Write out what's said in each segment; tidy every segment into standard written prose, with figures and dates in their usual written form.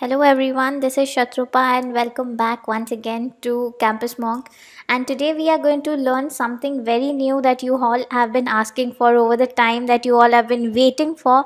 Hello everyone, this is Shatrupa and welcome back once again to Campus Monk. And today we are going to learn something very new that you all have been asking for over the time, that you all have been waiting for,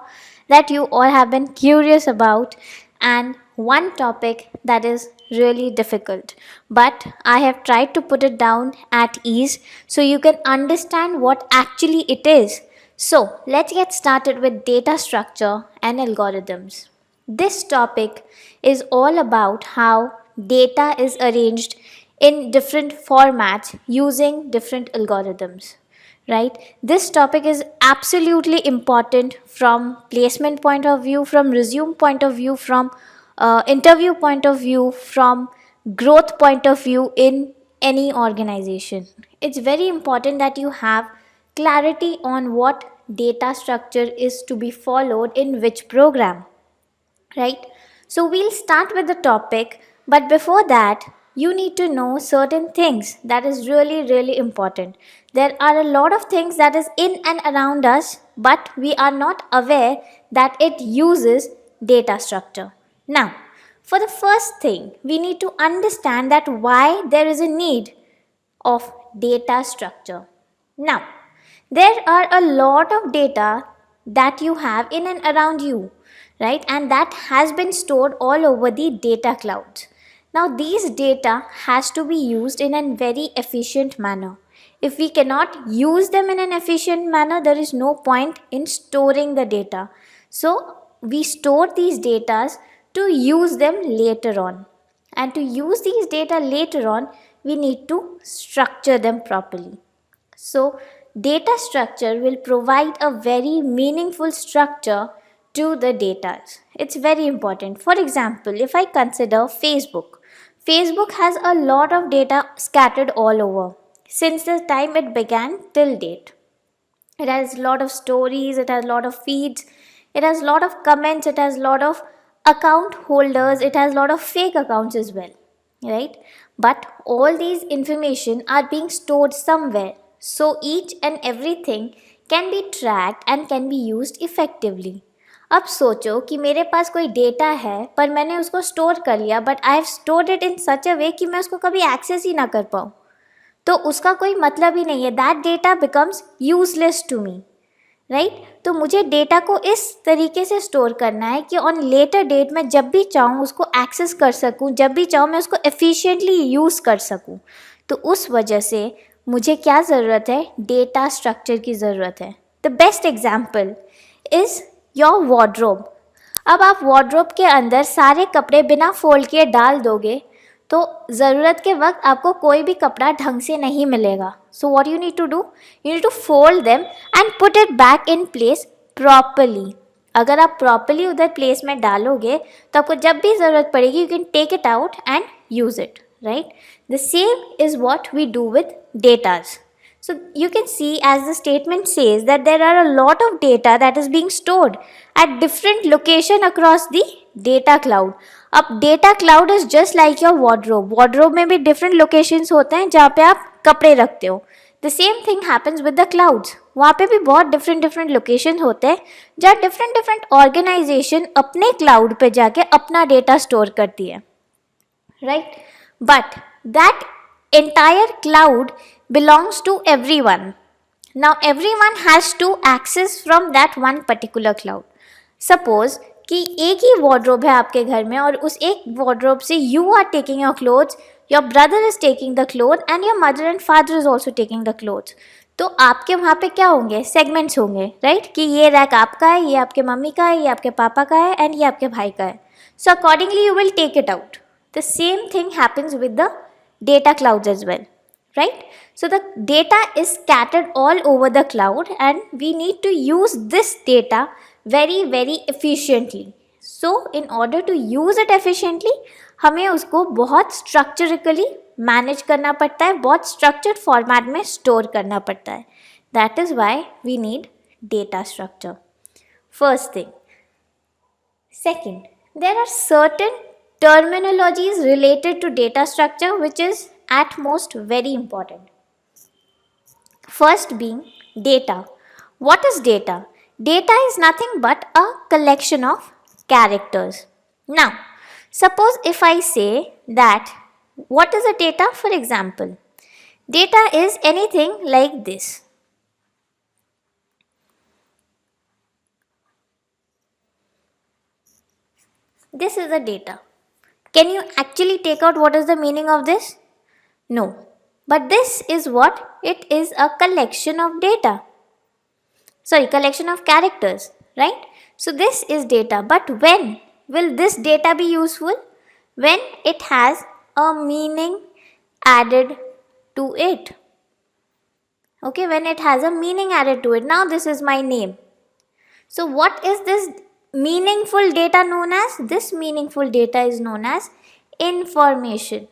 that you all have been curious about, and one topic that is really difficult. But I have tried to put it down at ease so you can understand what actually it is. So let's get started with data structure and algorithms. This topic is all about how data is arranged in different formats using different algorithms. Right? This topic is absolutely important from placement point of view, from resume point of view, from interview point of view, from growth point of view in any organization. It's very important that you have clarity on what data structure is to be followed in which program, right? So we'll start with the topic, but before that, you need to know certain things that is really important. There are a lot of things that is in and around us, but we are not aware that it uses data structure. Now, for the first thing, we need to understand that why there is a need of data structure. Now, there are a lot of data that you have in and around you, right? And that has been stored all over the data clouds. Now, these data has to be used in a very efficient manner. If we cannot use them in an efficient manner, there is no point in storing the data. So, we store these data to use them later on. And to use these data later on, we need to structure them properly. So, data structure will provide a very meaningful structure to the data. It's very important. For example, if I consider Facebook, Facebook has a lot of data scattered all over since the time it began till date. It has a lot of stories, it has a lot of feeds, it has a lot of comments, it has a lot of account holders, it has a lot of fake accounts as well, right? But all these information are being stored somewhere, so each and everything can be tracked and can be used effectively. अब सोचो कि मेरे पास कोई data है पर मैंने उसको store कर लिया, but I have stored it in such a way कि मैं उसको कभी एक्सेस ही ना कर पाऊँ, तो उसका कोई मतलब ही नहीं है. That data becomes useless to me, right? तो मुझे डेटा को इस तरीके से स्टोर करना है कि ऑन लेटर डेट मैं जब भी चाहूँ उसको एक्सेस कर सकूँ, जब भी चाहूँ मैं उसको एफिशिएंटली यूज़ कर सकूँ. तो उस वजह से मुझे क्या ज़रूरत है? डेटा स्ट्रक्चर की ज़रूरत है. The best example is your wardrobe. अब आप वार्डरोब के अंदर सारे कपड़े बिना फोल्ड किए डाल दोगे तो ज़रूरत के वक्त आपको कोई भी कपड़ा ढंग से नहीं मिलेगा. So what you need to do? You need to fold them and put it back in place properly. अगर आप प्रॉपरली उधर प्लेस में डालोगे तो आपको जब भी ज़रूरत पड़ेगी you can take it out and use it, right? The same is what we do with datas. So you can see, as the statement says, that there are a lot of data that is being stored at different location across the data cloud. अब data cloud is just like your wardrobe. Wardrobe में भी different locations होते हैं जहाँ पे आप कपड़े रखते हो. The same thing happens with the clouds. वहाँ पे भी बहुत different locations होते हैं जहाँ different organization अपने cloud पे जाके अपना data store करती है, right? But that entire cloud belongs to everyone. Now everyone has to access from that one particular cloud. Suppose कि एक ही wardrobe है आपके घर में और उस एक wardrobe से you are taking your clothes, your brother is taking the clothes and your mother and father is also taking the clothes. तो आपके वहाँ पे क्या होंगे? सेगमेंट्स होंगे, राइट? कि ये रैक आपका है, ये आपके मम्मी का है, ये आपके पापा का है एंड ये आपके भाई का है. So accordingly you will take it out. The same thing happens with the data clouds as well, right? So the data is scattered all over the cloud and we need to use this data very efficiently. So in order to use it efficiently, हमें उसको बहुत structurally manage करना पड़ता है, बहुत structured format में store करना पड़ता है. That is why we need data structure. First thing. Second, there are certain terminologies related to data structure which is at most very important. First being data. What is data? Data is nothing but a collection of characters. Now, Suppose if I say that what is a data, for example, data is anything like this. This is the data. Can you actually take out what is the meaning of this? No. But this is what it is, a collection of data. Sorry, collection of characters, right? So this is data. But when will this data be useful? When it has a meaning added to it. Okay, when it has a meaning added to it. Now this is my name. So what is this meaningful data known as? This meaningful data is known as information.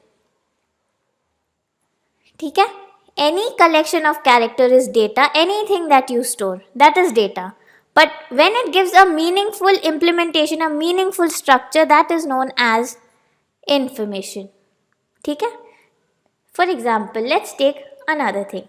ठीक है? Any collection of character is data. Anything that you store, that is data. But when it gives a meaningful implementation, a meaningful structure, that is known as information. ठीक है? For example, let's take another thing.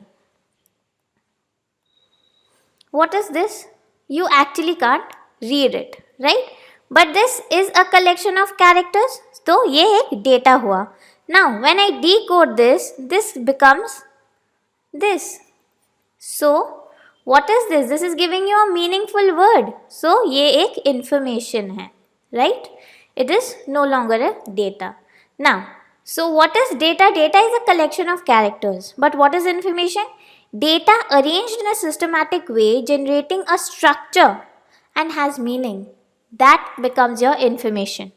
What is this? You actually can't read it, right? But this is a collection of characters. तो ये एक data हुआ. Now, when I decode this, this becomes this. So, what is this? This is giving you a meaningful word. So, ये एक information है, right? It is no longer a data. Now, so what is data? Data is a collection of characters. But what is information? Data arranged in a systematic way, generating a structure and has meaning. That becomes your information.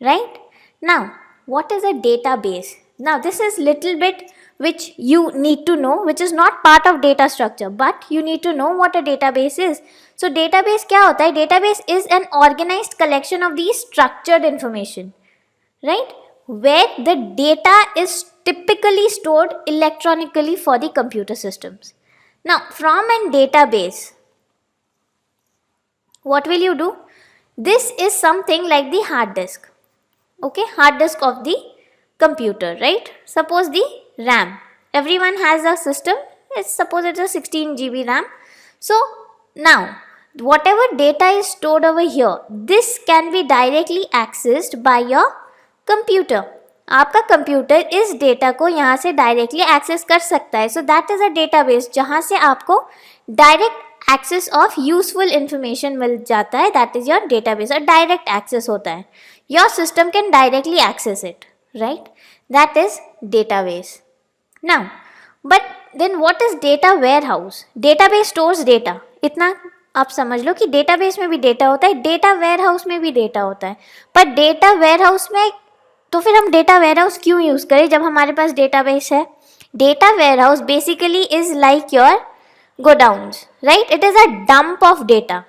Right? Now, what is a database? Now, this is little bit which you need to know, which is not part of data structure, but you need to know what a database is. So, database क्या होता है? Database is an organized collection of these structured information, right? Where the data is typically stored electronically for the computer systems. Now, from a database, what will you do? This is something like the hard disk. Okay, hard disk of the computer, right? Suppose the RAM. Everyone has a system. Suppose it's a 16 GB RAM. So, now, whatever data is stored over here, this can be directly accessed by your computer. आपका computer इस data को यहाँ से directly access कर सकता है. So that is a database जहाँ से आपको direct access of useful information मिल जाता है. That is your database. और डायरेक्ट एक्सेस होता है. Your system can directly access it, right? That is database. Now but then what is data warehouse? Database stores data. इतना आप समझ लो कि डेटाबेस में भी डेटा होता है, डेटा वेयर हाउस में भी डेटा होता है. पर डेटा वेयर हाउस में तो फिर हम डेटा वेयर हाउस क्यों यूज़ करें जब हमारे पास डेटाबेस है? Data warehouse basically is like your godowns, right? It is a dump of data.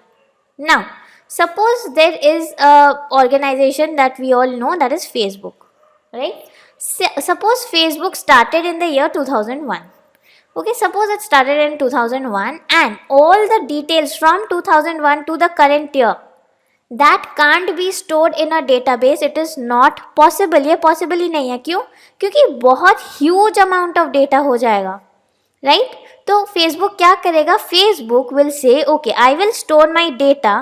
Now suppose there is a organization that we all know, that is Facebook, right? Suppose Facebook started in the year 2001. Okay, suppose it started in 2001 and all the details from 2001 to the current year, that can't be stored in a database. It is not possible. ये possible ही नहीं है. क्यों? क्योंकि बहुत huge amount of data हो जाएगा, right? तो Facebook क्या करेगा? Facebook will say, okay, I will store my data.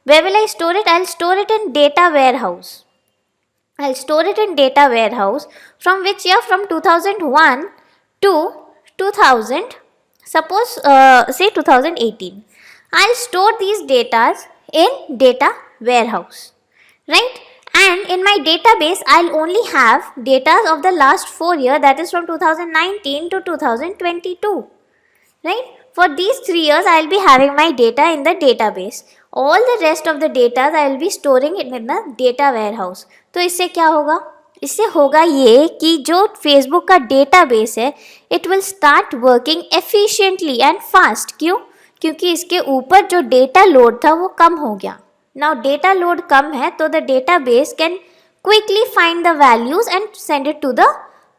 Where will I store it? I'll store it in data warehouse. I'll store it in data warehouse from which year? From 2001 to 2000, suppose say 2018. I'll store these datas in data warehouse, right? And in my database I'll only have data of the last 4 years, that is from 2019 to 2022, right? For these 3 years I'll be having my data in the database. All the rest of the data I'll be storing it in the data warehouse. तो इससे क्या होगा? इससे होगा ये कि जो Facebook का डेटाबेस है, it will start working efficiently and fast. क्यों? क्योंकि इसके ऊपर जो डेटा लोड था वो कम हो गया. नाउ डेटा लोड कम है तो the database can quickly find the values and send it to the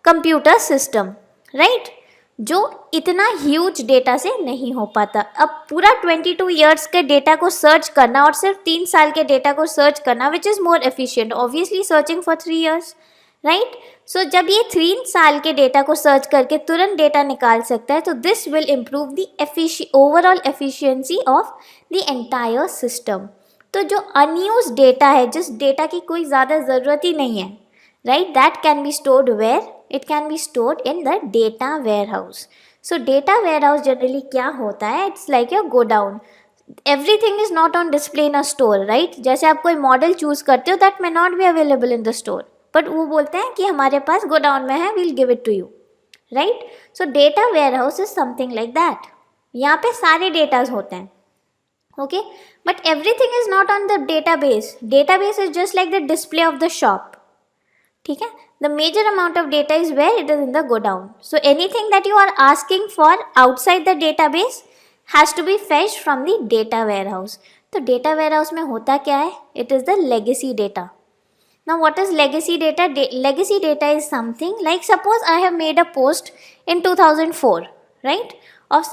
computer system, right? जो इतना ह्यूज डेटा से नहीं हो पाता. अब पूरा 22 ईयर्स के डेटा को सर्च करना और सिर्फ 3 साल के डेटा को सर्च करना, which is more efficient? Obviously searching for 3 years, right? So जब ये 3 साल के डेटा को सर्च करके तुरंत डेटा निकाल सकता है, तो this will improve the overall efficiency of the entire system. तो जो अनयूज डेटा है, जिस डेटा की कोई ज़्यादा ज़रूरत ही नहीं है, right, that can be stored where, it can be stored in the data warehouse. So data warehouse generally क्या होता है, it's like a godown. Everything is not on display in a store, right. जैसे आप कोई model choose करते हो, that may not be available in the store, but वो बोलते हैं कि हमारे पास गोडाउन में है, we'll give it to you, right. So data warehouse is something like that. यहाँ पे सारे डेटाज होते हैं, okay, but everything is not on the database. Database is just like the display of the shop, ठीक है. The major amount of data is where it is in the godown. So anything that you are asking for outside the database has to be fetched from the data warehouse. तो data warehouse में होता क्या है? It is the legacy data. Now what is legacy data? Legacy data is something like, suppose I have made a post in 2004, right, of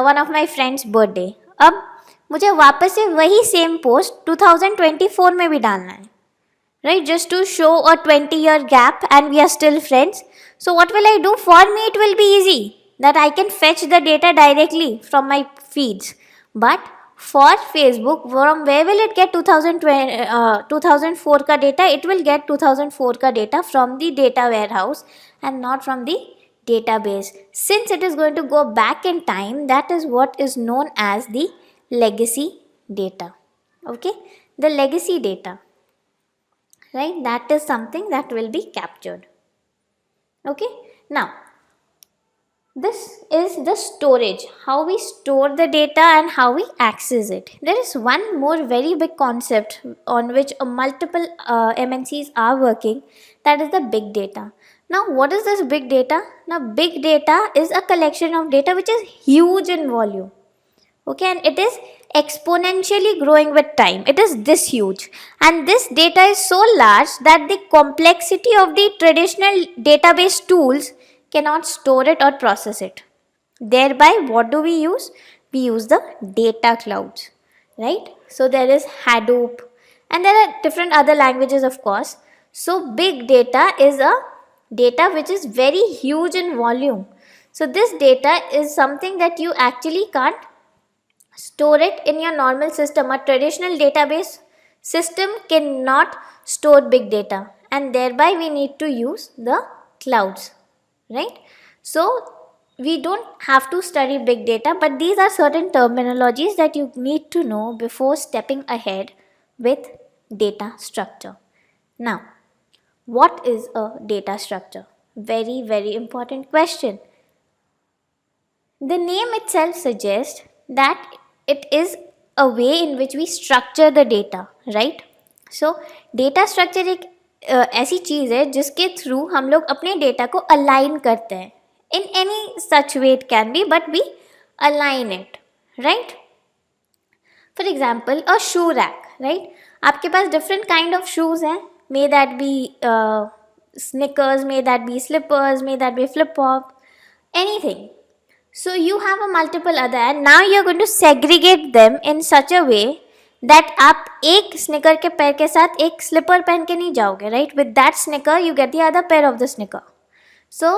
one of my friend's birthday. अब मुझे वापस से वही same post 2024 में भी डालना है, right, just to show a 20-year gap and we are still friends. So what will I do? For me it will be easy that I can fetch the data directly from my feeds, but for Facebook, from where will it get 2004 ka data? It will get 2004 ka data from the data warehouse and not from the database. Since it is going to go back in time, that is what is known as the legacy data. Okay, the legacy data, right, that is something that will be captured. Okay, now this is the storage, how we store the data and how we access it. There is one more very big concept on which multiple MNCs are working, that is the big data. Now what is this big data? Now big data is a collection of data which is huge in volume, okay, and it is exponentially growing with time. It is this huge, and this data is so large that the complexity of the traditional database tools cannot store it or process it. Thereby, what do we use? We use the data clouds, right? So there is Hadoop, and there are different other languages, of course. So big data is a data which is very huge in volume. So this data is something that you actually can't store it in your normal system. A traditional database system cannot store big data, and thereby we need to use the clouds, right? So we don't have to study big data, but these are certain terminologies that you need to know before stepping ahead with data structure. Now, what is a data structure? Very, very important question. The name itself suggests that it is a way in which we structure the data, right? So data structure एक ऐसी चीज़ है जिसके through हम लोग अपने data को align करते हैं. In any such way it can be, but we align it, right? For example, a shoe rack, right? आपके पास different kind of shoes हैं. May that be sneakers, may that be slippers, may that be flip-flop, anything. So you have a multiple other, and now you are going to segregate them in such a way that आप एक sneaker के पैर के साथ एक slipper पहन के नहीं जाओगे, right? With that sneaker you get the other pair of the sneaker. So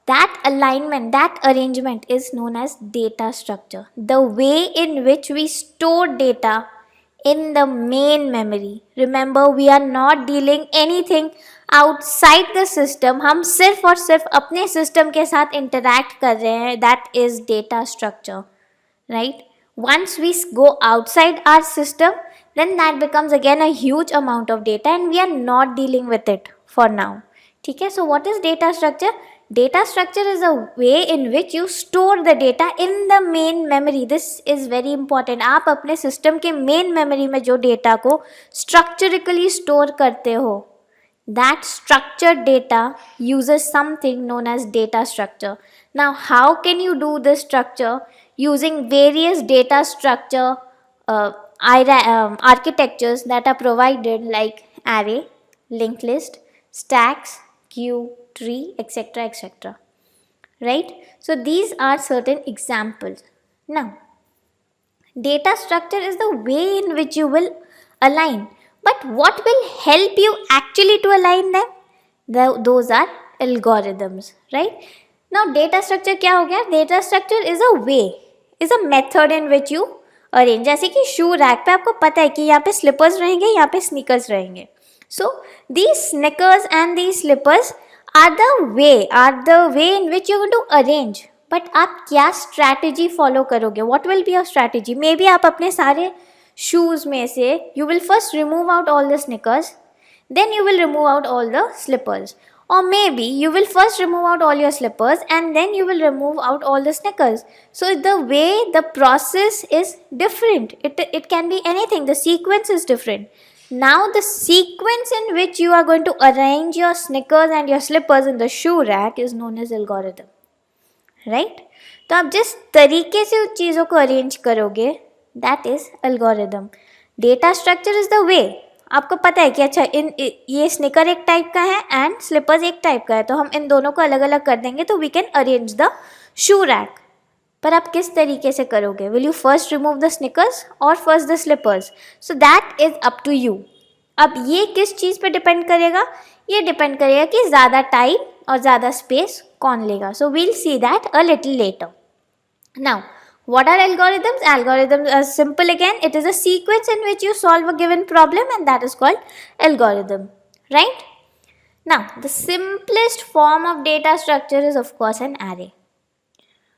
that alignment, that arrangement is known as data structure. The way in which we store data in the main memory. Remember, we are not dealing anything outside the system. हम सिर्फ और सिर्फ अपने system के साथ interact कर रहे हैं. That is data structure, right? Once we go outside our system, then that becomes again a huge amount of data, and we are not dealing with it for now. ठीक है? So what is data structure? Data structure is a way in which you store the data in the main memory. This is very important. आप अपने system के main memory में जो data को structurally store करते हो, that structured data uses something known as data structure. Now, how can you do this structure? Using various data structure architectures that are provided, like array, linked list, stacks, queue, tree, etc., etc. Right? So these are certain examples. Now, data structure is the way in which you will align. But what will help you actually to align them? Those are algorithms, right? Now, data structure क्या हो गया? Data structure is a way, is a method in which you arrange, जैसे कि shoe rack पे आपको पता है कि यहाँ पे स्लीपर्स रहेंगे, यहाँ पे स्नीकर्स रहेंगे. So these sneakers and these slippers are the way in which you going to arrange. But आप क्या स्ट्रैटेजी फॉलो करोगे? What will be your strategy? Maybe आप अपने सारे शूज में से you will first remove out all the sneakers, then you will remove out all the slippers, or maybe you will first remove out all your slippers and then you will remove out all the sneakers. So the way the process is different, it can be anything, the sequence is different. Now the sequence in which you are going to arrange your sneakers and your slippers in the shoe rack is known as algorithm, right? तो आप जिस तरीके से उन चीज़ों को arrange करोगे, that is algorithm. Data structure is the way. आपको पता है कि अच्छा ये स्निकर एक टाइप का है एंड स्लीपर्स एक टाइप का है, तो हम इन दोनों को अलग अलग कर देंगे तो we can arrange the shoe rack. पर आप किस तरीके से करोगे? Will you first remove the sneakers और first the slippers? So that is up to you. अब ये किस चीज़ पे डिपेंड करेगा? ये डिपेंड करेगा कि ज़्यादा टाइम और ज़्यादा स्पेस कौन लेगा. So we'll see that a little later. Now, what are algorithms? Algorithms are simple again. It is a sequence in which you solve a given problem and that is called algorithm. Right? Now, the simplest form of data structure is of course an array.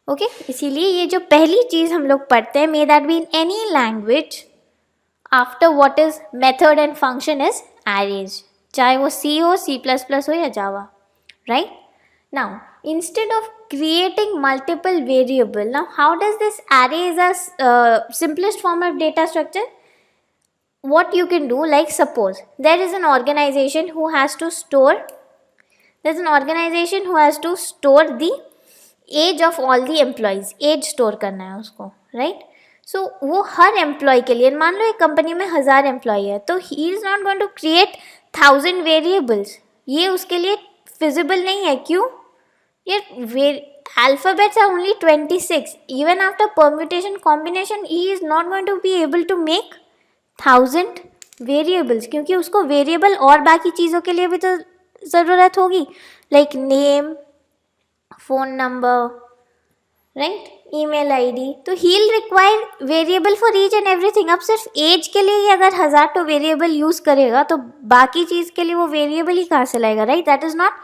Okay? इसीलिए ये जो पहली चीज़ हम लोग पढ़ते हैं, may that be in any language, after what is method and function is arrays. चाहे वो C हो, C++ हो या Java. Right? Now, instead of creating multiple variable, now how does this array is a simplest form of data structure? What you can do, like suppose there is an organization who has to store the age of all the employees. age store करना है उसको, right? So वो हर employee के लिए, मान लो एक company में 1000 employee है, तो he is not going to create 1000 variables. ये उसके लिए feasible नहीं है. क्यों? Alphabets are only 26. Even after permutation combination, he is not going to be able to make 1000 variables, क्योंकि उसको variable और बाकी चीज़ों के लिए भी तो ज़रूरत होगी, like name, phone number, right, email ID. तो he'll require variable for each and everything. अब सिर्फ age के लिए ही अगर 1000 तो variable use करेगा, तो बाकी चीज़ के लिए वो variable ही कहाँ से लाएगा, right? That is not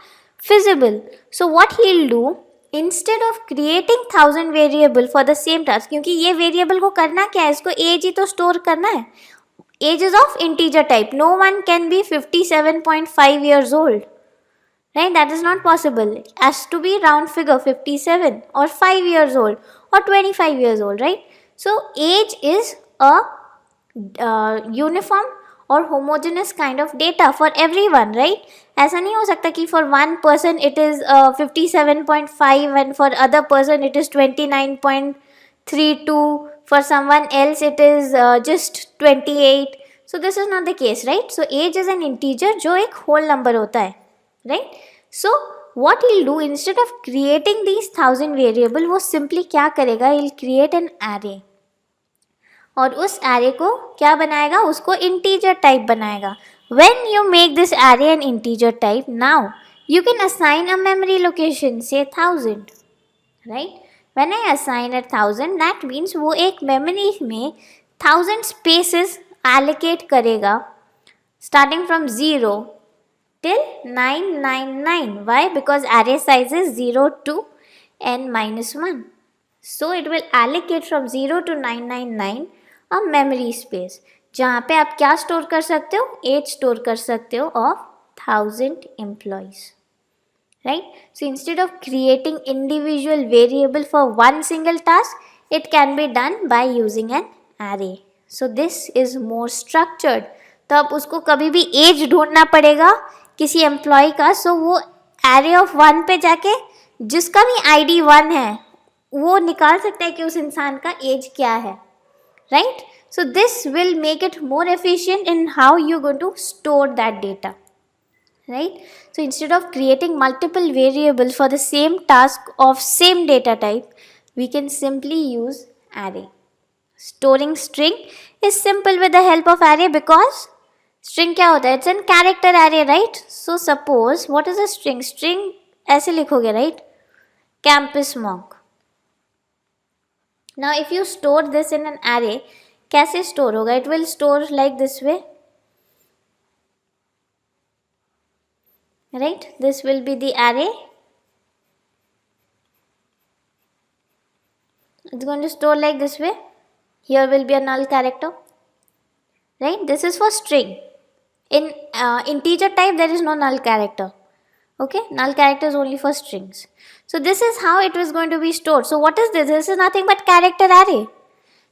feasible. So what he'll do, instead of creating 1000 variable for the same task, क्योंकि ये variable को करना क्या है, इसको age ही तो store करना है. Age is of integer type. No one can be 57.5 years old, right? That is not possible. It has to be round figure 57 or 5 years old or 25 years old, right? So age is a uniform और homogeneous kind of data for everyone, right? ऐसा नहीं हो सकता कि for one person it is 57.5 and for other person it is 29.32, for someone else it is just 28. So this is not the case, right? So age is an integer जो एक whole number होता है, right? So what he'll do, instead of creating these 1000 variable, वो simply क्या करेगा, he'll create an array. और उस array को क्या बनाएगा, उसको integer type बनाएगा. When you make this array an integer type, now you can assign a memory location, say 1000, right? When I assign a 1000, that means वो एक memory में 1000 spaces allocate करेगा, starting from 0 till 999. Why? Because array size is 0 to n minus 1. So it will allocate from 0 to 999 a memory space, जहाँ पे आप क्या store कर सकते हो, एज स्टोर कर सकते हो of 1000 employees, right? So instead of creating individual variable for one single task, it can be done by using an array. So this is more structured. तो अब उसको कभी भी एज ढूंढना पड़ेगा किसी एम्प्लॉय का, सो वो array of 1 पे जाके जिसका भी ID 1 है वो निकाल सकता है कि उस इंसान का एज क्या है, right? So this will make it more efficient in how you're going to store that data, right? So instead of creating multiple variables for the same task of same data type, we can simply use array. Storing string is simple with the help of array, because string क्या होता है, it's an character array, right? So suppose what is a string? String ऐसे लिखोगे, right? Campus monk. Now if you store this in an array, कैसे store होगा? It will store like this way, right? This will be the array. It's going to store like this way. Here will be a null character, right? This is for string. In integer type there is no null character. Okay, null character is only for strings. So this is how it was going to be stored. So what is this? This is nothing but character array.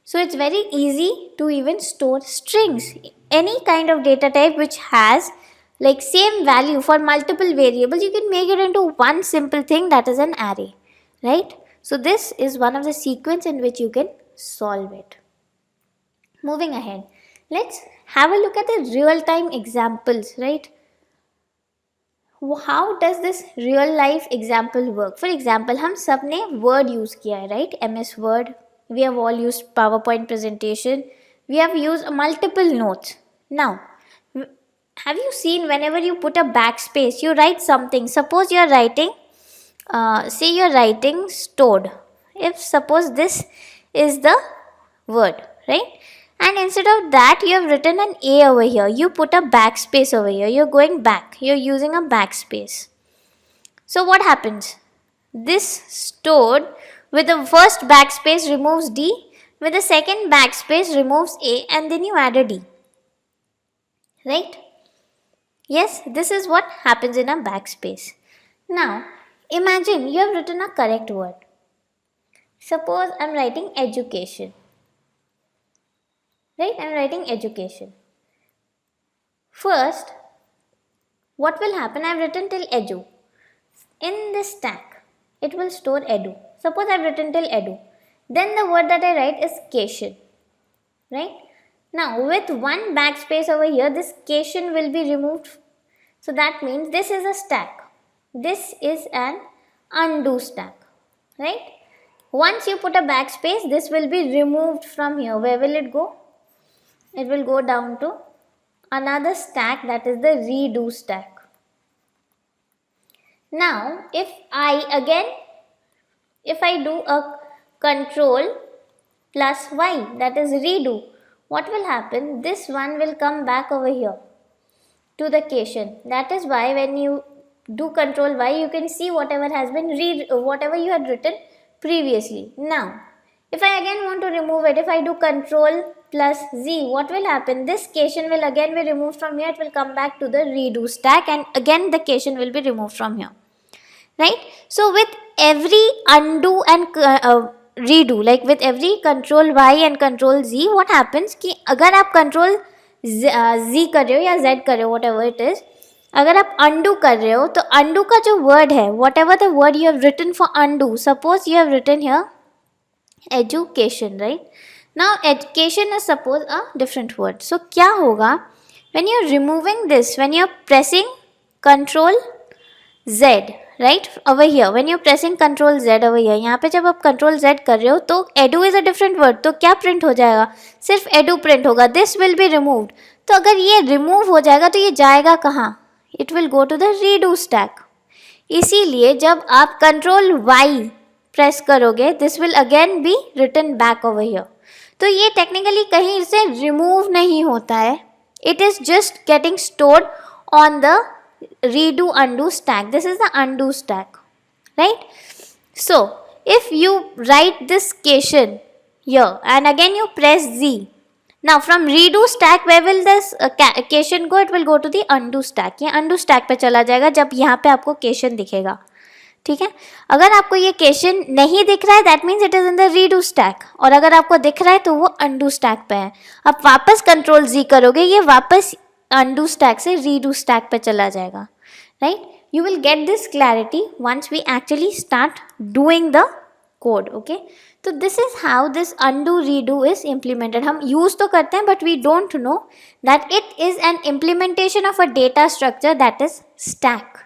So it's very easy to even store strings. Any kind of data type which has like same value for multiple variables, you can make it into one simple thing, that is an array, right? So this is one of the sequence in which you can solve it. Moving ahead, let's have a look at the real-time examples, right? How does this real life example work? For example, हम सब ने Word use किया है, right? MS Word. We have all used PowerPoint presentation. We have used multiple notes. Now, have you seen whenever you put a backspace, you write something. Suppose you are writing, say you are writing stored. If suppose this is the word, right? And instead of that, you have written an A over here. You put a backspace over here. You're going back. You're using a backspace. So what happens? This stored with the first backspace removes D. With the second backspace removes A, and then you add a D. Right? Yes, this is what happens in a backspace. Now, imagine you have written a correct word. Suppose I'm writing education. Right? I'm writing education. First, what will happen? I've written till edu. In this stack, it will store edu. Suppose I've written till edu. Then the word that I write is cation. Right? Now, with one backspace over here, this cation will be removed. So that means this is a stack. This is an undo stack. Right? Once you put a backspace, this will be removed from here. Where will it go? It will go down to another stack, that is the redo stack. Now, if I do a control plus y, that is redo, what will happen? This one will come back over here to the cation. That is why when you do control y, you can see whatever has been whatever you had written previously. Now, if I again want to remove it, if I do control plus z, what will happen? This cation will again be removed from here. It will come back to the redo stack, and again the cation will be removed from here. Right? So with every undo and redo, like with every control y and control z, what happens कि अगर आप control z कर रहे हो या z कर रहे हो, whatever it is, अगर आप undo कर रहे हो तो undo का जो word है, whatever the word you have written for undo, suppose you have written here education, right? Now education is suppose a different word. So क्या होगा? When you are removing this, when you are pressing control z, right, over here, when you are pressing control z over here, यहाँ पे जब आप control z कर रहे हो तो edu is a different word, तो क्या print हो जाएगा? सिर्फ edu print होगा. This will be removed. तो अगर ये remove हो जाएगा तो ये जाएगा कहाँ? It will go to the redo stack. इसीलिए जब आप control y प्रेस करोगे, this will again be written back over here. तो ये टेक्निकली कहीं से रिमूव नहीं होता है. It is just getting stored on the redo undo stack. This is the undo stack, right? So if you write this cation here and again you press z, now from redo stack where will this cation go? It will go to the undo stack. ये undo stack पे चला जाएगा जब यहाँ पे आपको cation दिखेगा. ठीक है? अगर आपको ये cation नहीं दिख रहा है, that means it is in the redo stack, और अगर आपको दिख रहा है तो वो अंडू स्टैक पे है. आप वापस कंट्रोल जी करोगे, ये वापस अंडू स्टैक से रीडू स्टैक पे चला जाएगा, right? You will get this clarity once we actually start doing the code. Okay, तो this is how this undo redo is implemented. हम यूज तो करते हैं but we don't know that it is an implementation of a data structure that is stack.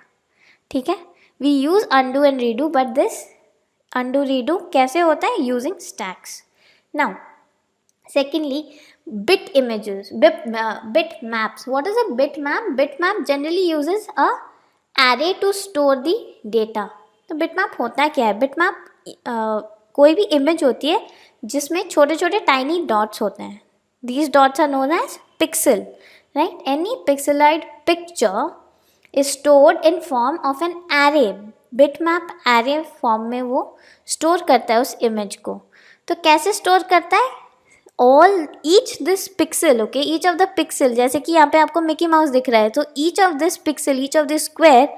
ठीक है? We use undo and redo, but this undo redo कैसे होता है? Using stacks. Now, secondly, bit images, bit maps. What is a bit map? Bit map generally uses a array to store the data. तो bit map होता क्या है? Bit map कोई भी image होती है जिसमें छोटे छोटे टाइनी डॉट्स होते हैं. These dots are known as pixel, right? Any pixelized picture is stored in form of an array. Bitmap array form में वो store करता है उस image को. तो कैसे store करता है? All each this pixel, okay, each of the pixel, जैसे कि यहाँ पे आपको मिकी माउस दिख रहा है, तो each of this pixel, each of this square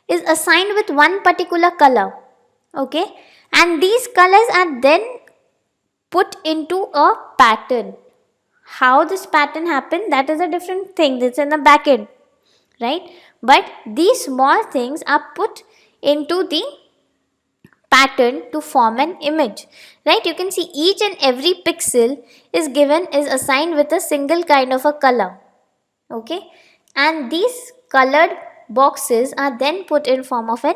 is assigned with one particular color, okay, and these colors are then put into a pattern. How this pattern happen, that is a different thing, that's in the back end, right? But these small things are put into the pattern to form an image, right? You can see each and every pixel is assigned with a single kind of a color, okay, and these colored boxes are then put in form of an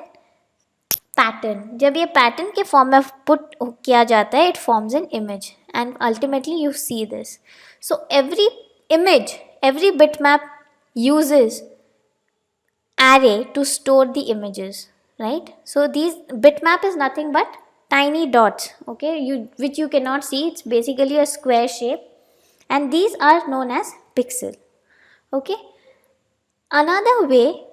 pattern. जब ये pattern के form में put किया जाता है, it forms an image and ultimately you see this. So every image, every bitmap uses array to store the images, right? So these bitmap is nothing but tiny dots, okay, which you cannot see. It's basically a square shape, and these are known as pixel, okay. Another way,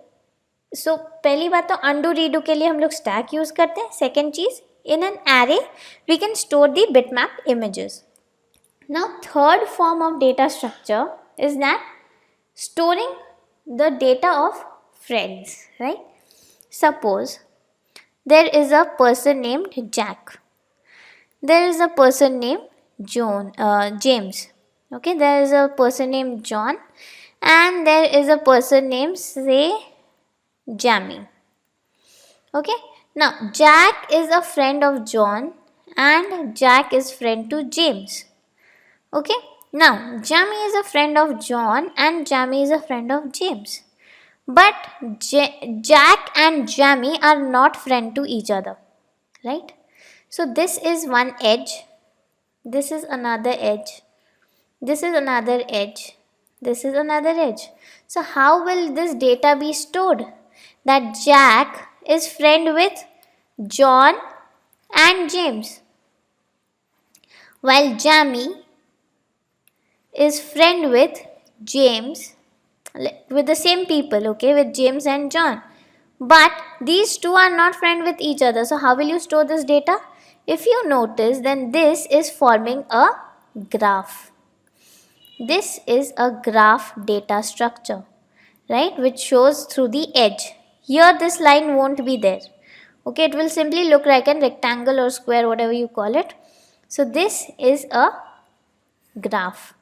so पहली बात तो undo redo के लिए हम लोग stack use करते हैं. Second चीज, in an array we can store the bitmap images. Now third form of data structure is that storing the data of friends, right? Suppose there is a person named Jack. There is a person named James. Okay, there is a person named John, and there is a person named, say, Jamie. Okay, now Jack is a friend of John and Jack is friend to James. Okay, now Jamie is a friend of John and Jamie is a friend of James. But Jack and Jamie are not friend to each other, right? So this is one edge, this is another edge, this is another edge, this is another edge. So how will this data be stored? That Jack is friend with John and James, while Jamie is friend with James, with the same people, okay, with James and John. But these two are not friend with each other. So how will you store this data? If you notice, then this is forming a graph. This is a graph data structure, right, which shows through the edge. Here this line won't be there. Okay, it will simply look like a rectangle or square, whatever you call it. So this is a graph.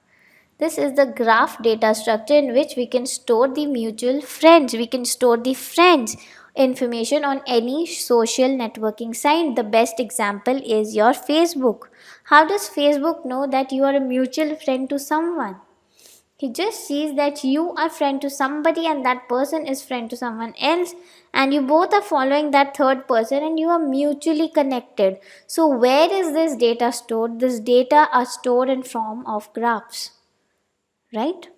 This is the graph data structure in which we can store the mutual friends. We can store the friends information on any social networking site. The best example is your Facebook. How does Facebook know that you are a mutual friend to someone? He just sees that you are friend to somebody and that person is friend to someone else, and you both are following that third person and you are mutually connected. So where is this data stored? This data are stored in form of graphs, right?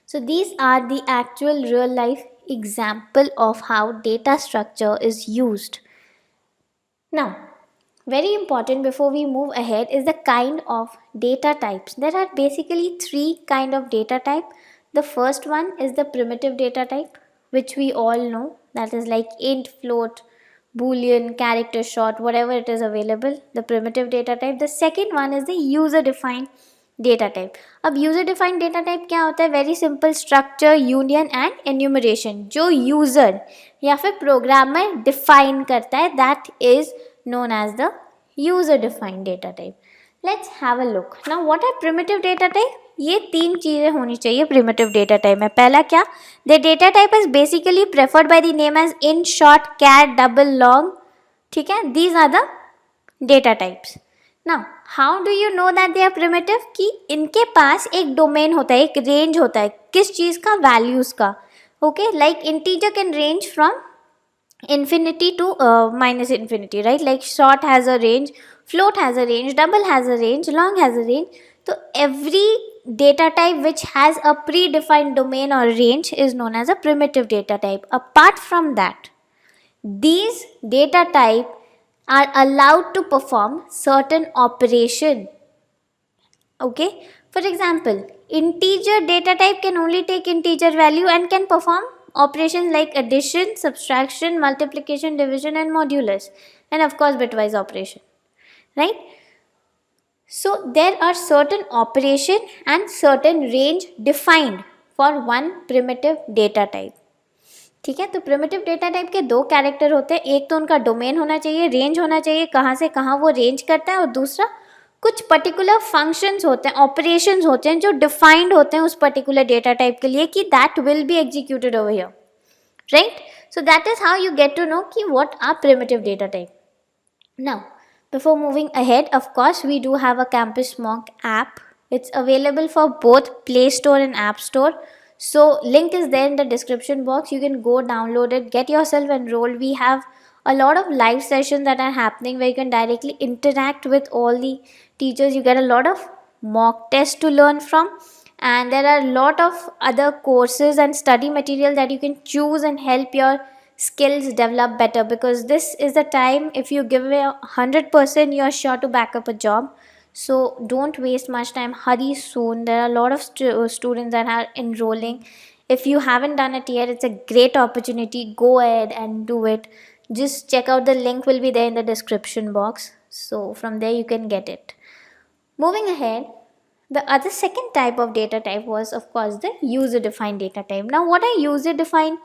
So these are the actual real life example of how data structure is used. Now, very important before we move ahead is the kind of data types. There are basically three kind of data type. The first one is the primitive data type, which we all know, that is like int, float, boolean, character, short, whatever it is available, the primitive data type. The second one is the user defined data type. अब user defined data type क्या होता है? Very simple, structure, union and enumeration. जो user या फिर programmer define करता है, that is known as the user defined data type. Let's have a look. Now what are primitive data type? ये तीन चीजें होनी चाहिए primitive data type में. पहला क्या? The data type is basically preferred by the name as int, short, char, double, long. ठीक है? These are the data types. Now how do you know that they are primitive? कि इनके पास एक domain होता है, एक range होता है, किस चीज का? values का. Okay, like integer can range from infinity to minus infinity, right? Like short has a range, float has a range, double has a range, long has a range. So every data type which has a predefined domain or range is known as a primitive data type. Apart from that, these data type are allowed to perform certain operation. Okay, for example, integer data type can only take integer value and can perform operations like addition, subtraction, multiplication, division and modulus, and of course bitwise operation, right? So there are certain operation and certain range defined for one primitive data type. ठीक है, तो primitive data type के दो character होते हैं, एक तो उनका डोमेन होना चाहिए, रेंज होना चाहिए, कहाँ से कहाँ वो रेंज करता है, और दूसरा कुछ पर्टिकुलर फंक्शंस होते हैं, ऑपरेशंस होते हैं जो डिफाइंड होते हैं उस पर्टिकुलर डेटा टाइप के लिए कि that will be executed over here, right? So that is how you get to know कि what are primitive data type. Now, before moving ahead, of course, we do have a Campus Monk app. It's available for both Play Store and App Store. So, link is there in the description box. You can go download it, get yourself enrolled. We have a lot of live sessions that are happening where you can directly interact with all the teachers. You get a lot of mock tests to learn from, and there are a lot of other courses and study material that you can choose and help your skills develop better, because this is the time, if you give it 100%, you're sure to back up a job. So don't waste much time, hurry soon. There are a lot of students that are enrolling. If you haven't done it yet, it's a great opportunity. Go ahead and do it. Just check out, the link will be there in the description box, so from there you can get it. Moving ahead, the other second type of data type was, of course, the user defined data type. Now what are user defined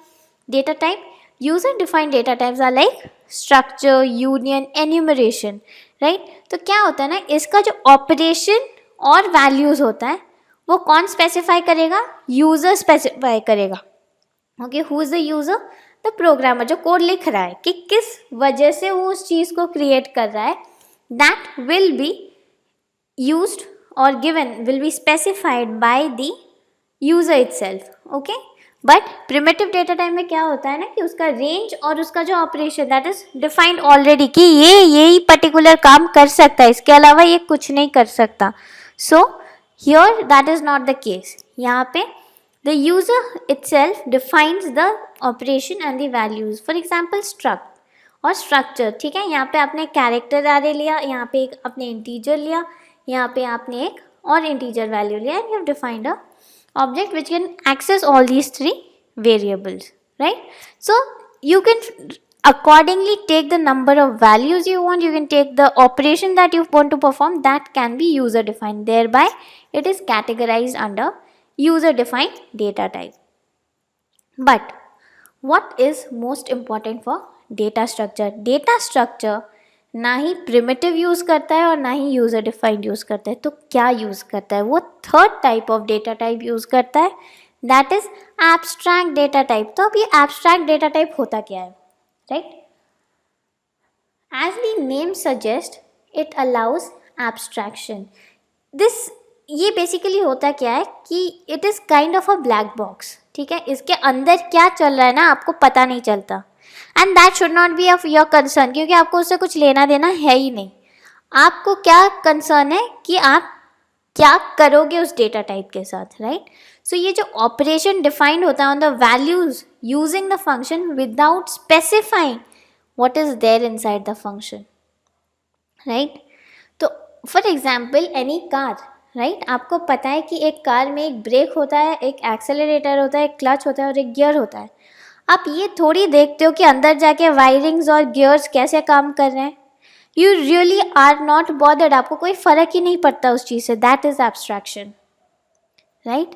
data type? User defined data types are like structure, union, enumeration, right? तो क्या होता है ना, इसका जो operation और values होता है वो कौन स्पेसिफाई करेगा? यूजर स्पेसिफाई करेगा. Okay, who is the user? The programmer, जो कोड लिख रहा है कि किस वजह से वो उस चीज को क्रिएट कर रहा है, that will B used or given, will be specified by the user itself. Okay, but primitive data type में क्या होता है ना कि उसका रेंज और उसका जो operation that is defined already कि ये यही पर्टिकुलर काम कर सकता है, इसके अलावा ये कुछ नहीं कर सकता. So here that is not the case. यहाँ पे the user itself defines the operation and the values. For example, struct और structure. ठीक है, यहाँ पे आपने कैरेक्टर array लिया, यहाँ पे एक आपने इंटीजर लिया, यहाँ पे आपने एक और इंटीजर वैल्यू लिया, and you have defined a object which can access all these three variables, right? So you can accordingly take the number of values you want, you can take the operation that you want to perform, that can be user defined. Thereby it is categorized under user defined data type. But what is most important for data structure? Data structure ना ही primitive use करता है और ना ही user defined use करता है. तो क्या use करता है? वो third type of data type use करता है, that is abstract data type. तो अब ये एब्स्ट्रैक्ट डेटा टाइप होता क्या है, right? As the name suggest, it allows abstraction. This, ये बेसिकली होता क्या है कि it is kind of a black box. ठीक है, इसके अंदर क्या चल रहा है ना आपको पता नहीं चलता, and that should not be of your concern, क्योंकि आपको उससे कुछ लेना देना है ही नहीं. आपको क्या कंसर्न है कि आप क्या करोगे उस डेटा टाइप के साथ, राइट? सो ये जो ऑपरेशन डिफाइंड होता है on the values using the function without specifying what is there inside the function, right? तो for example any car, right? आपको पता है कि एक कार में एक ब्रेक होता है, एक एक्सेलरेटर होता है, एक क्लच होता है और एक गियर होता है. आप ये थोड़ी देखते हो कि अंदर जाके वायरिंग्स और गियर्स कैसे काम कर रहे हैं. You really are not bothered, आपको कोई फर्क ही नहीं पड़ता उस चीज़ से. That is abstraction, right?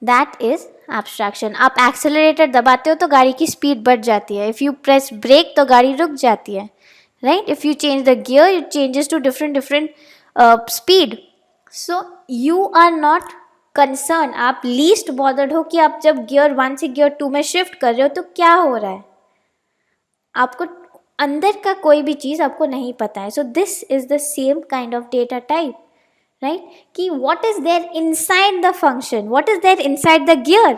That is abstraction. आप एक्सेलरेटर दबाते हो तो गाड़ी की स्पीड बढ़ जाती है. इफ़ यू प्रेस ब्रेक तो गाड़ी रुक जाती है, right? If you change the gear it changes to different speed. So you are not concern, आप लीस्ट बॉदर्ड हो कि आप जब गियर 1 से गियर 2 में शिफ्ट कर रहे हो तो क्या हो रहा है. आपको अंदर का कोई भी चीज़ आपको नहीं पता है. So this is the same kind of data type, right? कि what is there inside the function, what is there inside the gear,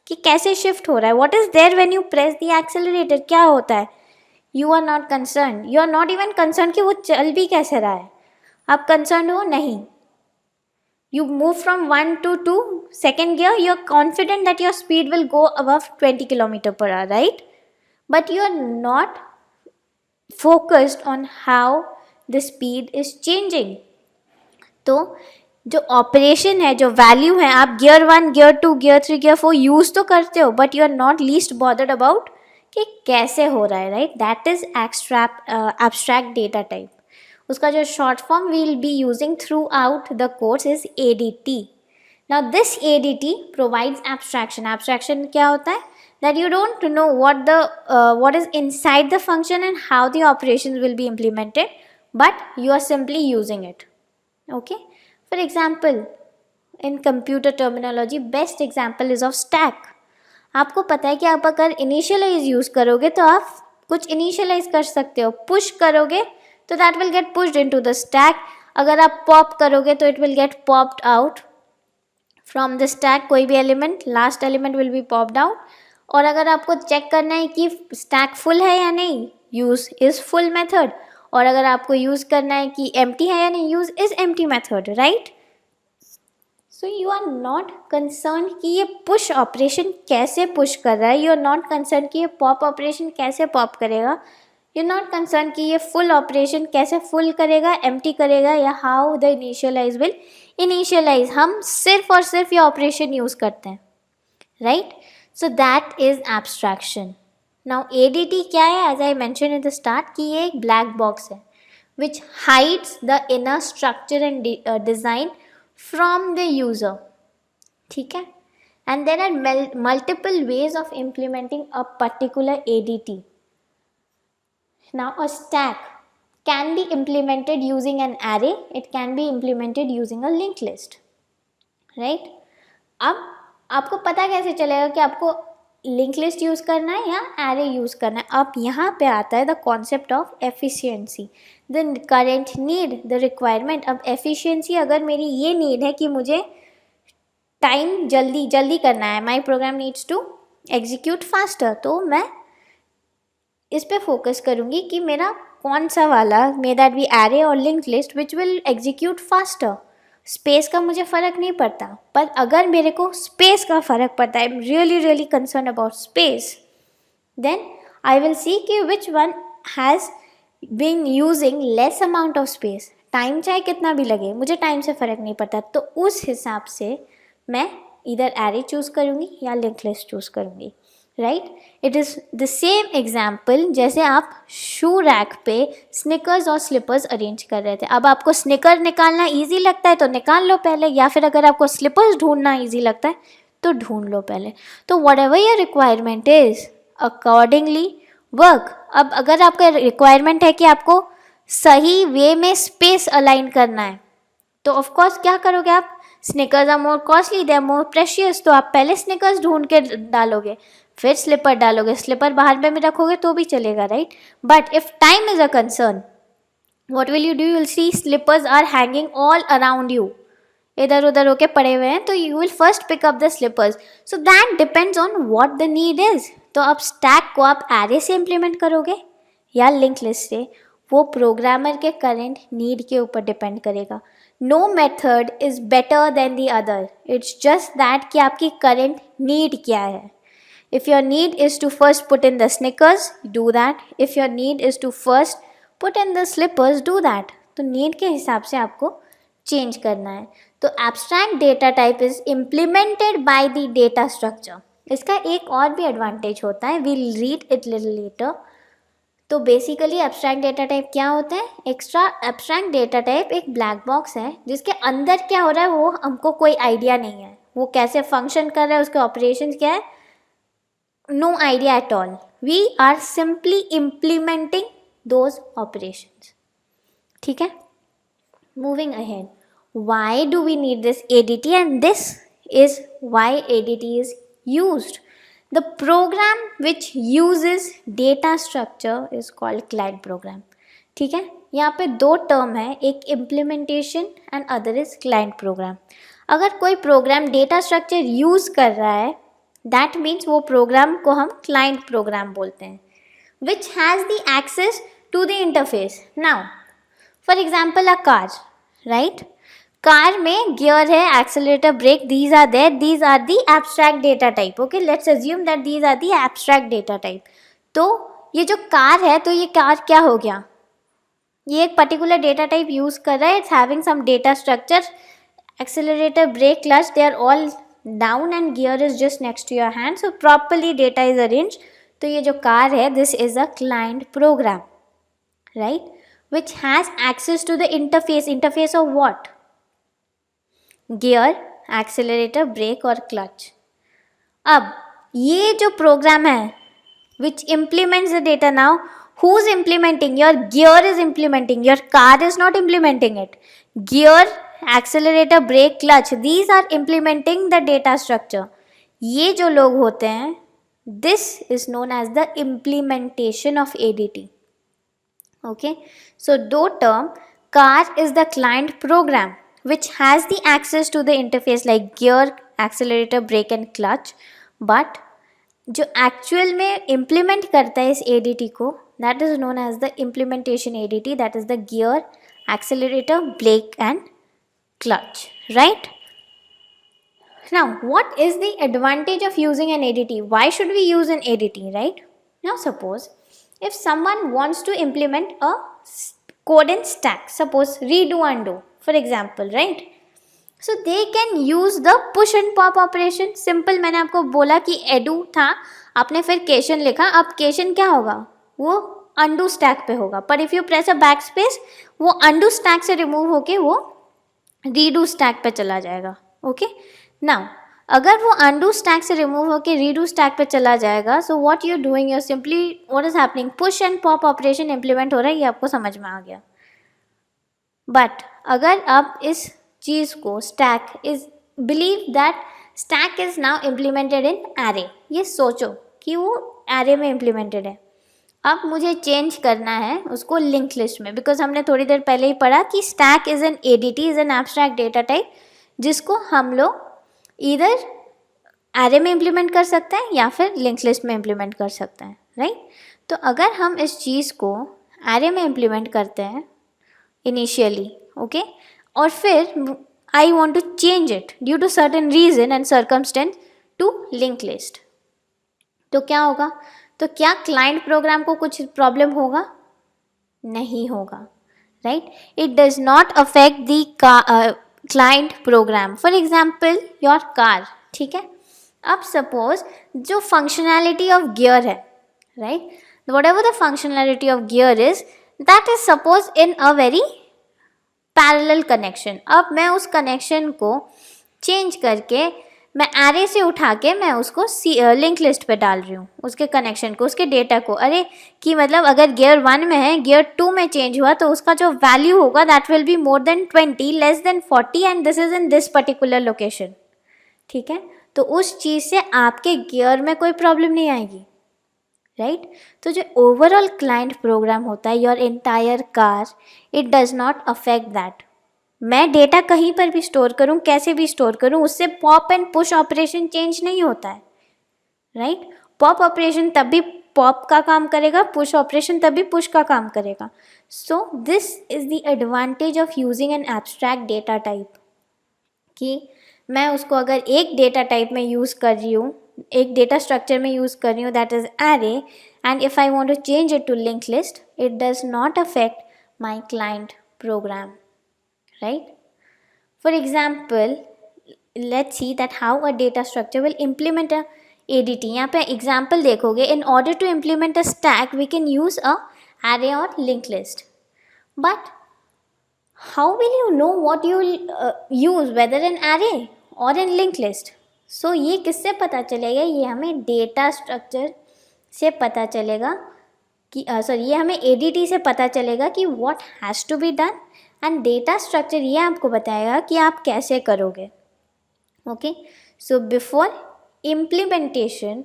कि कैसे शिफ्ट हो रहा है. What is there when you press the accelerator, क्या होता है. You are not concern, you are not even concern कि वो चल भी कैसे रहा है. आप कंसर्न हो नहीं. You move from 1 to 2 second gear, you're confident that your speed will go above 20 km per hour, right? But you're not focused on how the speed is changing. तो जो ऑपरेशन है, जो वैल्यू है, आप gear 1, gear 2, gear 3, gear 4 use तो करते हो, but you are not least bothered about कि कैसे हो रहा है, right? That is abstract data type. उसका जो short form we will be using throughout the course is ADT. Now this ADT provides abstraction. Abstraction क्या होता है? That you don't know what is inside the function and how the operations will be implemented, but you are simply using it. Okay. For example, in computer terminology, best example is of stack. आपको पता है कि आप अगर initialize use करोगे तो आप कुछ initialize कर सकते हो. push करोगे तो that will get pushed into the stack. अगर आप pop करोगे तो it will get popped out from the stack. कोई भी element, last element will be popped out. और अगर आपको चेक करना है कि stack full है या नहीं, use is full method. और अगर आपको यूज़ करना है कि empty है या नहीं, use is empty method, right? So you are not concerned कि ये push ऑपरेशन कैसे push कर रहा है, you are not concerned कि ये pop ऑपरेशन कैसे pop करेगा, you are not concerned कि ये full ऑपरेशन कैसे full करेगा, empty करेगा, या how the initialize will initialize. हम सिर्फ और सिर्फ ये ऑपरेशन यूज़ करते हैं, right? So that is abstraction. Now ADT क्या है? As I mentioned in the start कि ये एक black box है which hides the inner structure and design from the user. ठीक है? And there are multiple ways of implementing a particular ADT. Now a stack can be implemented using an array. It can be implemented using a linked list. Right? अब आपको पता कैसे चलेगा कि आपको link list use करना है या एरे यूज़ करना है? अब यहाँ पे आता है the concept of efficiency, the current need, the requirement. अब एफिशिएंसी, अगर मेरी ये नीड है कि मुझे टाइम जल्दी जल्दी करना है, my program needs to execute faster, तो मैं इस पे फोकस करूँगी कि मेरा कौन सा वाला, मे दैट बी एरे और link list which will execute faster. Space का मुझे फ़र्क नहीं पड़ता, पर अगर मेरे को स्पेस का फ़र्क पड़ता है, I am really really concern about space, then I will see कि which one has been using less amount of space. Time चाहे कितना भी लगे, मुझे टाइम से फ़र्क नहीं पड़ता. तो उस हिसाब से मैं इधर एरे चूज़ करूँगी या लिंक लिस्ट चूज़ करूँगी, right? It is the same example जैसे आप शू रैक पे स्निकर्स और स्लिपर्स अरेंज कर रहे थे. अब आपको स्निकर निकालना ईजी लगता है तो निकाल लो पहले, या फिर अगर आपको स्लिपर्स ढूंढना ईजी लगता है तो ढूंढ लो पहले. तो what ever your requirement is accordingly work. अब अगर आपका रिक्वायरमेंट है कि आपको सही वे में स्पेस अलाइन करना है, तो ऑफकोर्स क्या करोगे आप? Sneakers are more costly, they are more precious, तो आप पहले स्निकर्स ढूंढ के डालोगे, फिर स्लिपर डालोगे. स्लिपर बाहर में भी रखोगे तो भी चलेगा, right? But if time is a concern, what will you do? You will see slippers are hanging all around you, इधर उधर होके पड़े हुए हैं, तो you will first pick up the slippers. So that depends on what the need is. तो अब stack को आप एरे से इम्प्लीमेंट करोगे या लिंक लिस्ट से, वो प्रोग्रामर के करंट नीड के ऊपर डिपेंड करेगा. No method is better than the other, it's just that कि आपकी करंट नीड क्या है. If your need is to first put in the Snickers, do that. If your need is to first put in the slippers, do that. तो need के हिसाब से आपको change करना है. तो abstract data type is implemented by the data structure. इसका एक और भी advantage होता है, we'll read it little later. तो बेसिकली abstract data type क्या होता है? एक्स्ट्रा abstract data type एक black box है जिसके अंदर क्या हो रहा है वो हमको कोई आइडिया नहीं है, वो कैसे फंक्शन कर रहा है, उसके ऑपरेशंस क्या है, no idea at all. We are simply implementing those operations. ठीक है? Moving ahead. Why do we need this ADT? And this is why ADT is used. The program which uses data structure is called client program. ठीक है? यहाँ पे दो term है, एक implementation and other is client program. अगर कोई program data structure use कर रहा है, दैट मीन्स वो प्रोग्राम को हम क्लाइंट प्रोग्राम बोलते हैं, which has the access to the interface. Now for example a car, right? Car में गियर है, accelerator, brake, these are there, these are the abstract data type. Okay, let's assume that these are the abstract data type. तो ये जो car है, तो ये car क्या हो गया, ये एक पर्टिकुलर डेटा टाइप यूज कर रहा है, it's having some data structure, accelerator, brake, clutch, they are all down and gear is just next to your hand, so properly data is arrange. तो ये जो कार है, this is a client program, right, which has access to the interface of what? Gear, accelerator, brake और clutch. अब ये जो programme है which implements the data now, who's implementing? Your gear is implementing, your car is not implementing it. Gear, accelerator, brake, clutch, these are implementing the data structure. ये जो लोग होते हैं, this is known as the implementation of ADT. Okay, so दो term, car is the client program which has the access to the interface like gear, accelerator, brake and clutch, but जो actual में implement करता है इस ADT को, that is known as the implementation ADT, that is the gear, accelerator, brake and clutch, right? Now, what is the advantage of using an ADT? Why should we use an ADT, right? Now, suppose if someone wants to implement a code in stack, suppose redo undo, for example, right? So they can use the push and pop operation. Simple, मैंने आपको बोला कि edu था, आपने फिर cation लिखा, अब cation क्या होगा, वो undo stack पे होगा, पर if you press a backspace, वो undo stack से remove होके वो redo stack पे चला जाएगा. Okay? Now, अगर वो undo stack से remove होके redo stack पे चला जाएगा, so what you're doing, you're simply, what is happening, push and pop operation implement हो रहा है, ये आपको समझ में आ गया. But अगर आप इस चीज़ को stack is, believe that stack is now implemented in array, ये सोचो कि वो array में implemented है, अब मुझे चेंज करना है उसको लिंक लिस्ट में, बिकॉज हमने थोड़ी देर पहले ही पढ़ा कि stack is an ADT, is an abstract data type, जिसको हम लोग इधर एरे में इम्प्लीमेंट कर सकते हैं या फिर लिंक लिस्ट में इम्प्लीमेंट कर सकते हैं, राइट. तो अगर हम इस चीज़ को एरे में इम्प्लीमेंट करते हैं इनिशियली, ओके, और फिर I want to change it due to certain reason and circumstance to link list, तो क्या होगा, तो क्या क्लाइंट प्रोग्राम को कुछ प्रॉब्लम होगा, नहीं होगा, right. It does not affect the client program. For example your car, ठीक है, अब सपोज जो फंक्शनैलिटी ऑफ गियर है, right, what ever the functionality of gear is, that is suppose in a very parallel connection. अब मैं उस connection को change करके मैं एरे से उठा के मैं उसको लिंक लिस्ट पे डाल रही हूँ, उसके कनेक्शन को, उसके डेटा को. अरे कि मतलब अगर गियर 1 में है, गियर 2 में चेंज हुआ, तो उसका जो वैल्यू होगा that will be more than 20, less than 40 and this is in this particular location, ठीक है. तो उस चीज़ से आपके गियर में कोई प्रॉब्लम नहीं आएगी, राइट. तो जो ओवरऑल क्लाइंट प्रोग्राम होता है, your entire car, it does not affect that. मैं डेटा कहीं पर भी स्टोर करूं, कैसे भी स्टोर करूं, उससे pop and push operation change नहीं होता है, राइट. पॉप ऑपरेशन तब भी पॉप का काम करेगा, पुश ऑपरेशन तब भी पुश का काम करेगा. सो this is the advantage of using an abstract data type, कि मैं उसको अगर एक डेटा टाइप में यूज़ कर रही हूँ, एक डेटा स्ट्रक्चर में यूज़ कर रही हूँ, that is array, and if I want to change it to link list, it does not affect my client program, right. For example, let's see that how a data structure will implement a ADT. यहाँ पे example देखोगे, in order to implement a stack we can use a array or linked list, but how will you know what you will use, whether an array or an linked list? So ये किससे पता चलेगा, ये हमें data structure से पता चलेगा कि ये हमें ADT से पता चलेगा कि what has to be done, and data structure ये आपको बताएगा कि आप कैसे करोगे, okay. So before implementation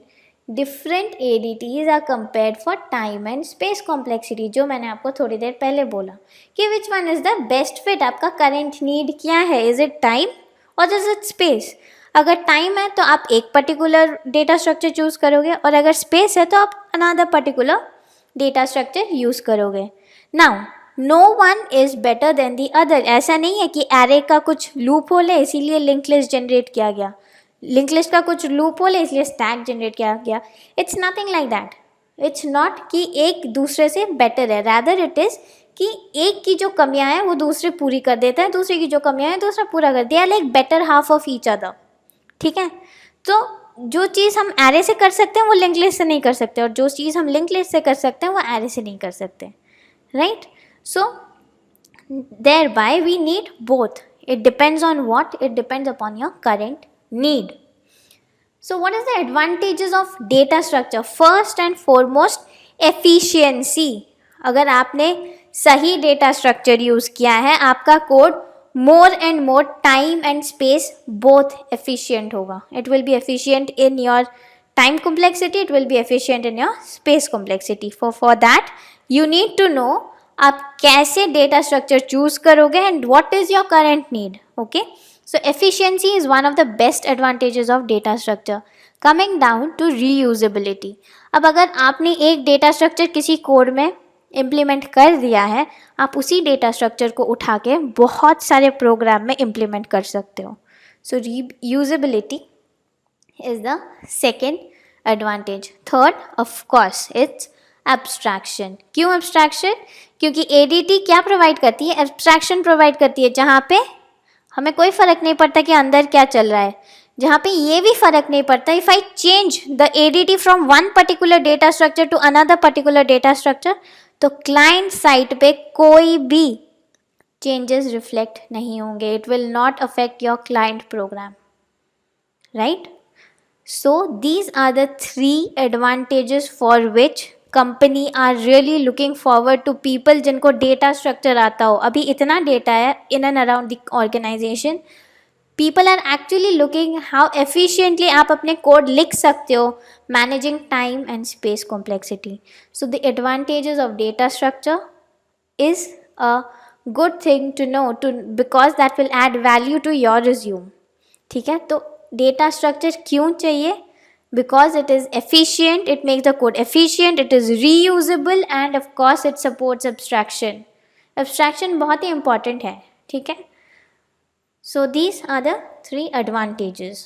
different ADTs are compared for time and space complexity, जो मैंने आपको थोड़ी देर पहले बोला कि which one is the best fit, आपका करेंट नीड क्या है, इज़ इट टाइम और इज़ इट स्पेस. अगर टाइम है तो आप एक पर्टिकुलर डेटा स्ट्रक्चर चूज़ करोगे, और अगर स्पेस है तो आप another particular data structure use करोगे. Now no one is better than the other. ऐसा नहीं है कि एरे का कुछ लूप होल है इसीलिए लिंक लिस्ट जनरेट किया गया, लिंक लिस्ट का कुछ लूप होल है इसलिए स्टैक जनरेट किया गया. It's nothing like that, it's not कि एक दूसरे से बेटर है, रैदर इट इज़ कि एक की जो कमियां हैं वो दूसरे पूरी कर देता है, दूसरे की जो कमियां हैं दूसरा पूरा कर दिया, like better half of each other. ठीक है, तो जो चीज़ हम एरे से कर सकते हैं वो लिंक लिस्ट से नहीं कर सकते, और जो चीज़ हम लिंक लिस्ट से कर सकते हैं वो एरे से नहीं कर सकते, right? So thereby we need both. It depends on what? It depends upon your current need. So what is the advantages of data structure? First and foremost, efficiency. अगर आपने सही डेटा स्ट्रक्चर यूज़ किया है, आपका code more and more time and space both efficient होगा. It will be efficient in your time complexity, it will be efficient in your space complexity. For that you need to know आप कैसे data structure choose करोगे and what is your current need. Okay, so efficiency is one of the best advantages of data structure. Coming down to reusability. अब अगर आपने एक data structure किसी code में implement कर दिया है, आप उसी डेटा स्ट्रक्चर को उठा के बहुत सारे प्रोग्राम में इम्प्लीमेंट कर सकते हो. So reusability is the second advantage. Third, of course, it's abstraction. क्यों एब्स्ट्रैक्शन? क्योंकि एडीटी क्या प्रोवाइड करती है? एब्स्ट्रैक्शन प्रोवाइड करती है, जहाँ पे हमें कोई फ़र्क नहीं पड़ता कि अंदर क्या चल रहा है, जहाँ पे ये भी फ़र्क नहीं पड़ता if I change the ADT from one particular data structure to another particular data structure, तो क्लाइंट साइड पे कोई भी चेंजेस रिफ्लेक्ट नहीं होंगे. It will not affect your client program, right? So these are the 3 advantages for which company are really looking forward to people जिनको data structure आता हो. अभी इतना डेटा है in and around the organisation, people are actually looking how efficiently आप अपने code लिख सकते हो, managing time and space complexity. So the advantages of data structure is a good thing to know, too because that will add value to your resume. ठीक है, तो data structure क्यों चाहिए? Because it is efficient, it makes the code efficient, it is reusable, and of course it supports abstraction. Abstraction बहुत ही important है, ठीक है? So these are the 3 advantages.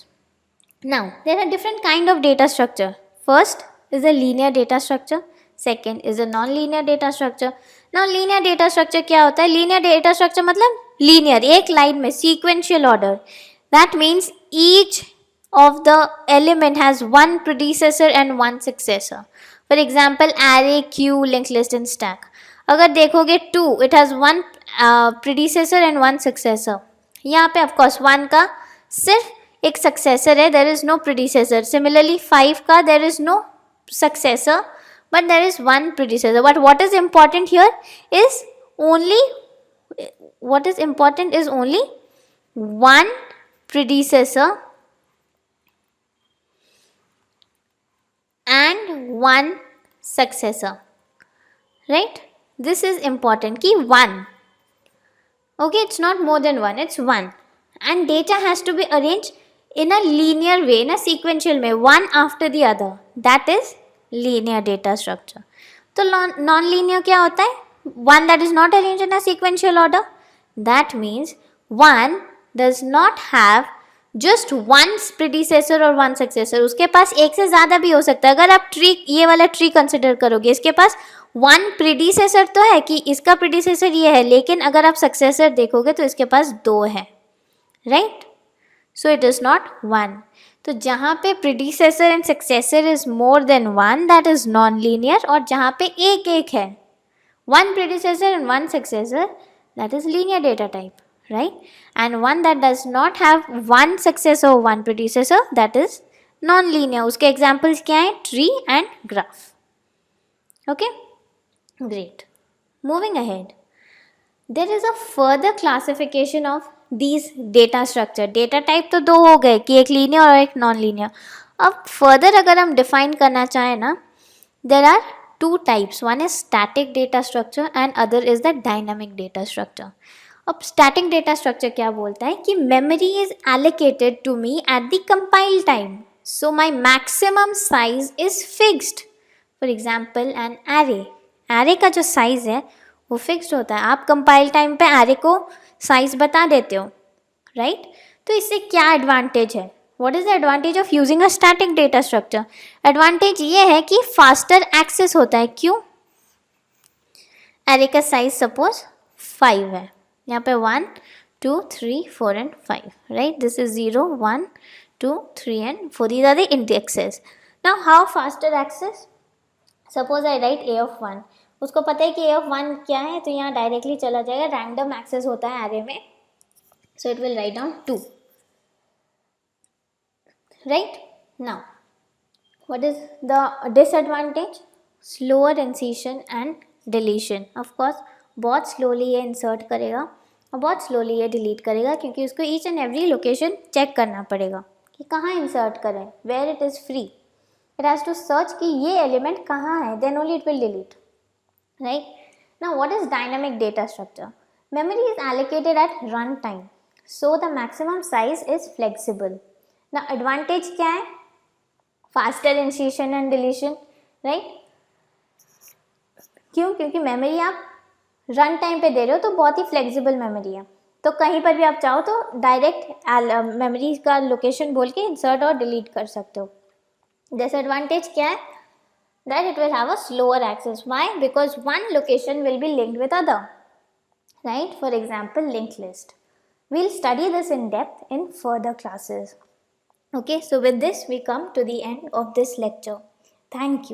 Now there are different kind of data structure. First is a linear data structure. Second is a non-linear data structure. Now linear data structure क्या होता है? Linear data structure मतलब linear, एक line में sequential order. That means each of the element has one predecessor and one successor. For example, array, queue, linked list and stack. अगर देखोगे 2, it has one predecessor and one successor. यहाँ पे of course 1 का सिर्फ एक successor है, there is no predecessor. Similarly 5 का there is no successor, but there is one predecessor. But what is important here is only one predecessor and one successor, right? This is important कि 1, okay, it's not more than 1, it's 1, and data has to be arranged in a linear way, in a sequential way, one after the other. That is linear data structure. तो non-linear क्या होता है? One that is not arranged in a sequential order. That means one does not have just one predecessor और one successor. उसके पास एक से ज़्यादा भी हो सकता है. अगर आप ट्री, ये वाला ट्री कंसिडर करोगे, इसके पास वन प्रीडिसेसर तो है कि इसका प्रीडिसेसर ये है, लेकिन अगर आप सक्सेसर देखोगे तो इसके पास 2 है, right? So it is not 1. तो जहाँ पे predecessor and successor is more than 1, that is non linear. और जहाँ पे एक है, one predecessor and one successor, that is linear data type, right? And one that does not have one successor or one predecessor, that is non-linear. उसके examples क्या हैं? Tree and graph. Okay? Great. Moving ahead, there is a further classification of these data structure. Data type तो 2 हो गए कि एक linear और एक non-linear. अब further अगर हम define करना चाहें ना, there are 2 types. One is static data structure and other is the dynamic data structure. अब स्टैटिक डेटा स्ट्रक्चर क्या बोलता है कि memory is allocated to me at the compile time, so my maximum size is fixed. For example an array का जो size है वो fixed होता है. आप कंपाइल टाइम पे एरे को साइज़ बता देते हो, राइट? तो इससे क्या एडवांटेज है? What is the advantage of using a static data structure? Advantage ये है कि फास्टर एक्सेस होता है. क्यों? एरे का साइज सपोज 5 है, यहाँ पे 1 2 3 4 and 5, right? This is 0 1 2 3 and 4. These are the indexes. Now how faster access? Suppose I write a of 1. उसको पता है कि a of 1 क्या है, तो यहाँ डायरेक्टली चला जाएगा. रैंडम एक्सेस होता है एरे में, so it will write down 2. Right? Now, what is the disadvantage? Slower insertion and deletion. Of course, बहुत slowly ये insert करेगा और बहुत slowly ये delete करेगा, क्योंकि उसको each and every location check करना पड़ेगा कि कहाँ insert करें, where it is free. It has to search कि ये element कहाँ है, then only it will delete. Right? Now, what is dynamic data structure? Memory is allocated at runtime, so the maximum size is flexible. Now, advantage क्या है? Faster insertion and deletion, right? क्यों? क्योंकि memory आप run time पे दे रहे हो तो बहुत ही फ्लेक्सिबल मेमोरी है, तो कहीं पर भी आप चाहो तो डायरेक्ट मेमोरी का लोकेशन बोल के इंसर्ट और डिलीट कर सकते हो. डिसएडवांटेज क्या है? That it will have a slower access. Why? Because one location will be linked with other, right? For example, linked list. We'll study this in depth in further classes. Okay, so with this we come to the end of this lecture. Thank you.